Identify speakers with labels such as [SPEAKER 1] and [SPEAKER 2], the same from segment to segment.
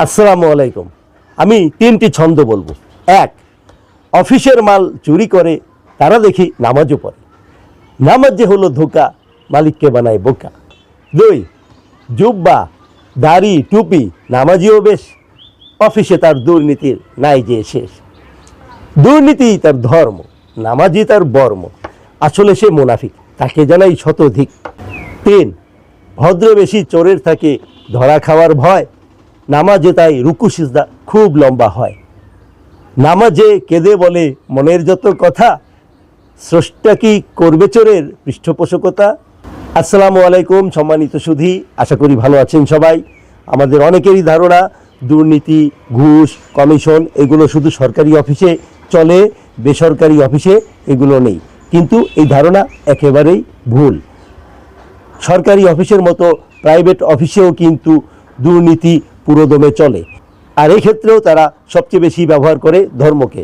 [SPEAKER 1] আসসালামু আলাইকুম। আমি তিনটি ছন্দ বলবো। এক, অফিসের মাল চুরি করে তারা দেখি নামাজও পড়ে, নামাজ যে হলো ধোকা, মালিককে বানায় বোকা। দুই, জুব্বা দাড়ি টুপি নামাজিও বেশ, অফিসে তার দুর্নীতির নাই যে শেষ। দুর্নীতি তার ধর্ম, নামাজি তার বর্ম, আসলে সে মুনাফিক, তাকে জানাই শতধিক। তিন, ভদ্র বেশি চোরের থাকে ধরা খাওয়ার ভয়, নামাজে তাই রুকু সিজদা খুব লম্বা হয়। নামাজে কেঁদে বলে মনের যত কথা, স্রষ্টা কি করবে চোরের পৃষ্ঠপোষকতা। আসসালামু আলাইকুম সম্মানিত সুধী, আশা করি ভালো আছেন সবাই। আমাদের অনেকেরই ধারণা দুর্নীতি, ঘুষ, কমিশন এগুলো শুধু সরকারি অফিসে চলে, বেসরকারি অফিসে এগুলো নেই। কিন্তু এই ধারণা একেবারেই ভুল। সরকারি অফিসের মতো প্রাইভেট অফিসেও কিন্তু দুর্নীতি পুরোদমে চলে, আর এই ক্ষেত্রেও তারা সবচেয়ে বেশি ব্যবহার করে ধর্মকে।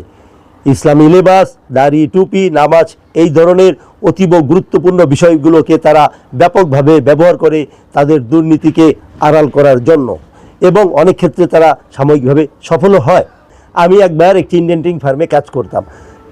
[SPEAKER 1] ইসলামী লেবাস, দাড়ি টুপি, নামাজ এই ধরনের অতীব গুরুত্বপূর্ণ বিষয়গুলোকে তারা ব্যাপকভাবে ব্যবহার করে তাদের দুর্নীতিকে আড়াল করার জন্য, এবং অনেক ক্ষেত্রে তারা সাময়িকভাবে সফলও হয়। আমি একবার একটি ইন্ডেন্টিং ফার্মে কাজ করতাম,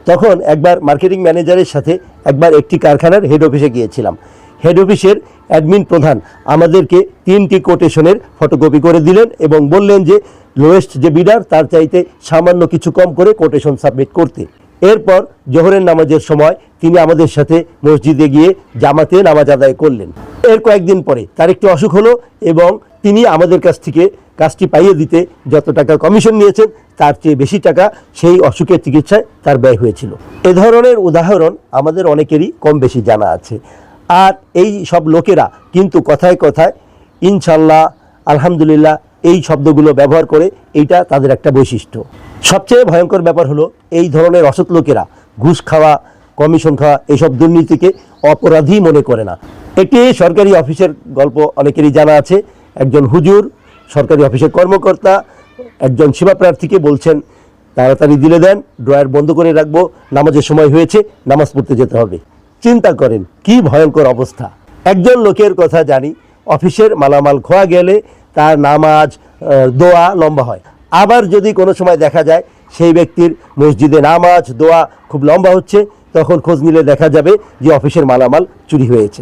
[SPEAKER 1] তখন একবার মার্কেটিং ম্যানেজারের সাথে একবার একটি কারখানার হেড অফিসে গিয়েছিলাম। হেড অফিসের অ্যাডমিন প্রধান আমাদেরকে 3টি কোটেশনের ফটোকপি করে দিলেন এবং বললেন যে লোয়েস্ট যে বিডার তার চাইতে সামান্য কিছু কম করে কোটেশন সাবমিট করতে। এরপর জোহরের নামাজের সময় তিনি আমাদের সাথে মসজিদে গিয়ে জামাতে নামাজ আদায় করলেন। এর কয়েকদিন পরে তার একটু অসুখ হলো এবং তিনি আমাদের কাছ থেকে কাজটি পাইয়ে দিতে যত টাকা কমিশন নিয়েছেন তার চেয়ে বেশি টাকা সেই অসুখের চিকিৎসায় তার ব্যয় হয়েছিল। এ ধরনের উদাহরণ আমাদের অনেকেরই কম বেশি জানা আছে। আর এই সব লোকেরা কিন্তু কথায় কথায় ইনশাল্লাহ, আলহামদুলিল্লাহ এই শব্দগুলো ব্যবহার করে, এইটা তাদের একটা বৈশিষ্ট্য। সবচেয়ে ভয়ঙ্কর ব্যাপার হলো এই ধরনের অসৎ লোকেরা ঘুষ খাওয়া, কমিশন খাওয়া এইসব দুর্নীতিকে অপরাধী মনে করে না। একটি সরকারি অফিসের গল্প অনেকেরই জানা আছে। একজন হুজুর সরকারি অফিসের কর্মকর্তা একজন সেবা প্রার্থীকে বলছেন, তাড়াতাড়ি দিলে দেন, ড্রয়ার বন্ধ করে রাখবো, নামাজের সময় হয়েছে, নামাজ পড়তে যেতে হবে। চিন্তা করেন কি ভয়ঙ্কর অবস্থা। একজন লোকের কথা জানি, অফিসের মালামাল খোয়া গেলে তার নামাজ দোয়া লম্বা হয়। আবার যদি কোনো সময় দেখা যায় সেই ব্যক্তির মসজিদে নামাজ দোয়া খুব লম্বা হচ্ছে, তখন খোঁজ নিলে দেখা যাবে যে অফিসের মালামাল চুরি হয়েছে।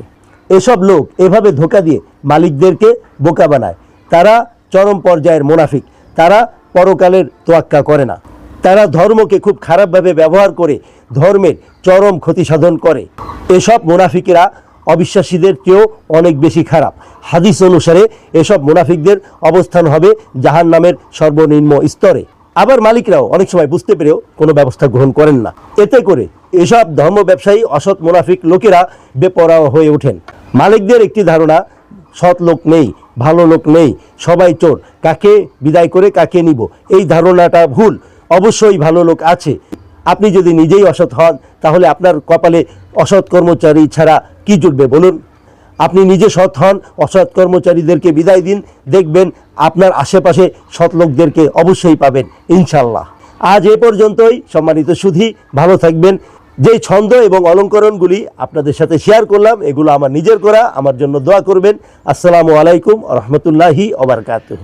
[SPEAKER 1] এসব লোক এভাবে ধোঁকা দিয়ে মালিকদেরকে বোকা বানায়। তারা চরম পর্যায়ের মুনাফিক। তারা পরকালের তোয়াক্কা করে না। তারা ধর্মকে খুব খারাপভাবে ব্যবহার করে ধর্মের চরম ক্ষতি সাধন করে। এসব মুনাফিকেরা অবিশ্বাসীদের চেয়েও অনেক বেশি খারাপ। হাদিস অনুসারে এসব মুনাফিকদের অবস্থান হবে জাহান্নামের সর্বনিম্ন স্তরে। আবার মালিকরাও অনেক সময় বুঝতে পেরেও কোনো ব্যবস্থা গ্রহণ করেন না। এতে করে এসব ধর্ম ব্যবসায়ী অসৎ মুনাফিক লোকেরা বেপরোয়া হয়ে ওঠেন। মালিকদের একটি ধারণা, সৎ লোক নেই, ভালো লোক নেই, সবাই চোর, কাকে বিদায় করে কাকে নিব, এই ধারণাটা ভুল। অবশ্যই ভালো লোক আছে। আপনি যদি নিজেই অসৎ হন তাহলে আপনার কপালে অসৎ কর্মচারী ছাড়া কি জুটবে বলুন। আপনি নিজে সৎ হন, অসৎ কর্মচারীদেরকে বিদায় দিন, দেখবেন আপনার আশেপাশে সৎ লোকদেরকে অবশ্যই পাবেন ইনশাল্লাহ। আজ এ পর্যন্তই সম্মানিত সুধী, ভালো থাকবেন। যেই ছন্দ এবং অলঙ্করণগুলি আপনাদের সাথে শেয়ার করলাম এগুলো আমার নিজের করা, আমার জন্য দোয়া করবেন। আসসালামু আলাইকুম ওয়া রাহমাতুল্লাহি ওয়া বারাকাতুহু।